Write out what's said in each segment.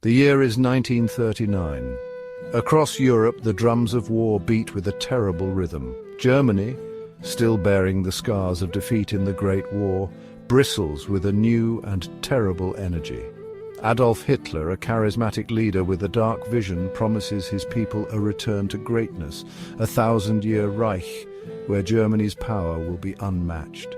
The year is 1939. Across Europe, the drums of war beat with a terrible rhythm. Germany, still bearing the scars of defeat in the Great War, bristles with a new and terrible energy. Adolf Hitler, a charismatic leader with a dark vision, promises his people a return to greatness, a 1,000-year Reich, where Germany's power will be unmatched.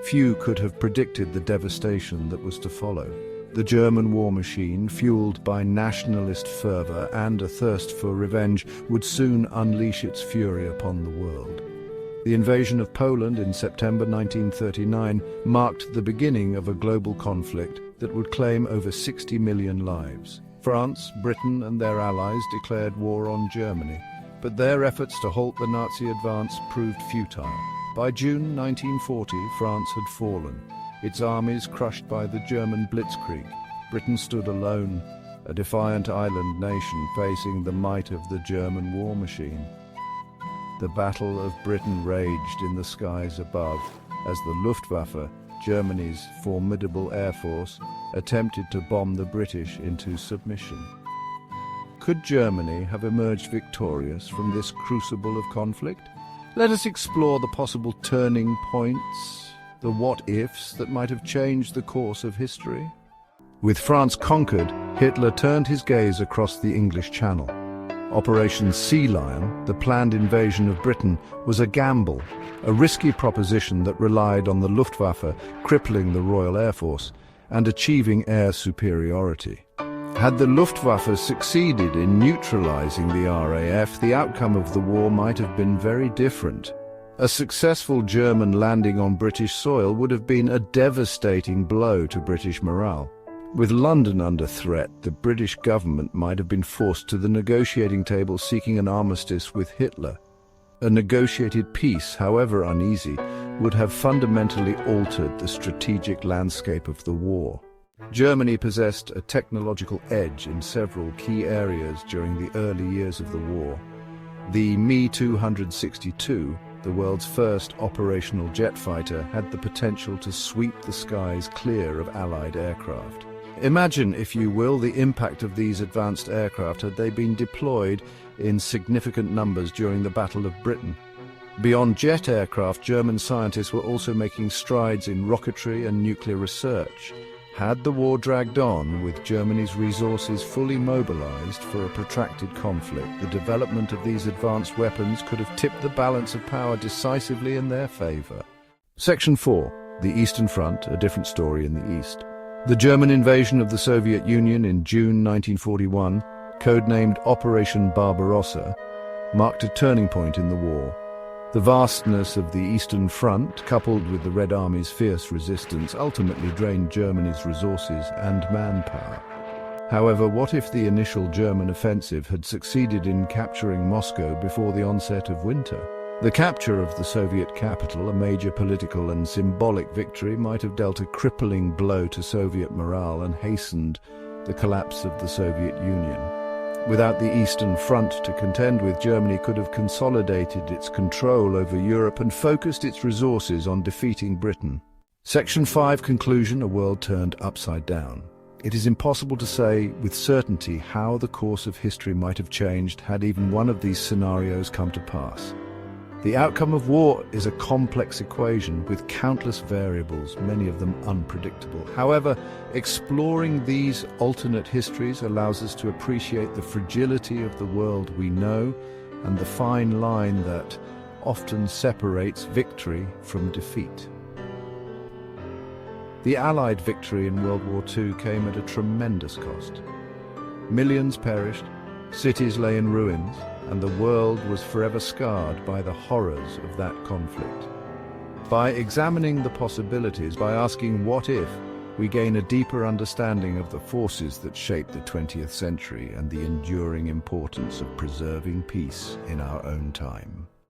Few could have predicted the devastation that was to follow. The German war machine, fueled by nationalist fervor and a thirst for revenge, would soon unleash its fury upon the world. The invasion of Poland in September 1939 marked the beginning of a global conflict that would claim over 60 million lives. France, Britain and their allies declared war on Germany, but their efforts to halt the Nazi advance proved futile. By June 1940, France had fallen, its armies crushed by the German blitzkrieg. Britain stood alone, a defiant island nation facing the might of the German war machine. The Battle of Britain raged in the skies above as the Luftwaffe, Germany's formidable air force, attempted to bomb the British into submission. Could Germany have emerged victorious from this crucible of conflict? Let us explore the possible turning points, the what-ifs that might have changed the course of history. With France conquered, Hitler turned his gaze across the English Channel. Operation Sea Lion, the planned invasion of Britain, was a gamble, a risky proposition that relied on the Luftwaffe crippling the Royal Air Force and achieving air superiority. Had the Luftwaffe succeeded in neutralizing the RAF, the outcome of the war might have been very different. A successful German landing on British soil would have been a devastating blow to British morale. With London under threat, the British government might have been forced to the negotiating table seeking an armistice with Hitler. A negotiated peace, however uneasy, would have fundamentally altered the strategic landscape of the war. Germany possessed a technological edge in several key areas during the early years of the war. The Me-262, the world's first operational jet fighter, had the potential to sweep the skies clear of Allied aircraft. Imagine, if you will, the impact of these advanced aircraft had they been deployed in significant numbers during the Battle of Britain. Beyond jet aircraft, German scientists were also making strides in rocketry and nuclear research. Had the war dragged on, with Germany's resources fully mobilized for a protracted conflict, the development of these advanced weapons could have tipped the balance of power decisively in their favor. Section 4. The Eastern Front, a different story in the East. The German invasion of the Soviet Union in June 1941, codenamed Operation Barbarossa, marked a turning point in the war. The vastness of the Eastern Front, coupled with the Red Army's fierce resistance, ultimately drained Germany's resources and manpower. However, what if the initial German offensive had succeeded in capturing Moscow before the onset of winter? The capture of the Soviet capital, a major political and symbolic victory, might have dealt a crippling blow to Soviet morale and hastened the collapse of the Soviet Union. Without the Eastern Front to contend with, Germany could have consolidated its control over Europe and focused its resources on defeating Britain. Section 5. Conclusion: a world turned upside down. It is impossible to say with certainty how the course of history might have changed had even one of these scenarios come to pass. The outcome of war is a complex equation with countless variables, many of them unpredictable. However, exploring these alternate histories allows us to appreciate the fragility of the world we know and the fine line that often separates victory from defeat. The Allied victory in World War II came at a tremendous cost. Millions perished, cities lay in ruins, and the world was forever scarred by the horrors of that conflict. By examining the possibilities, by asking what if, we gain a deeper understanding of the forces that shaped the 20th century and the enduring importance of preserving peace in our own time.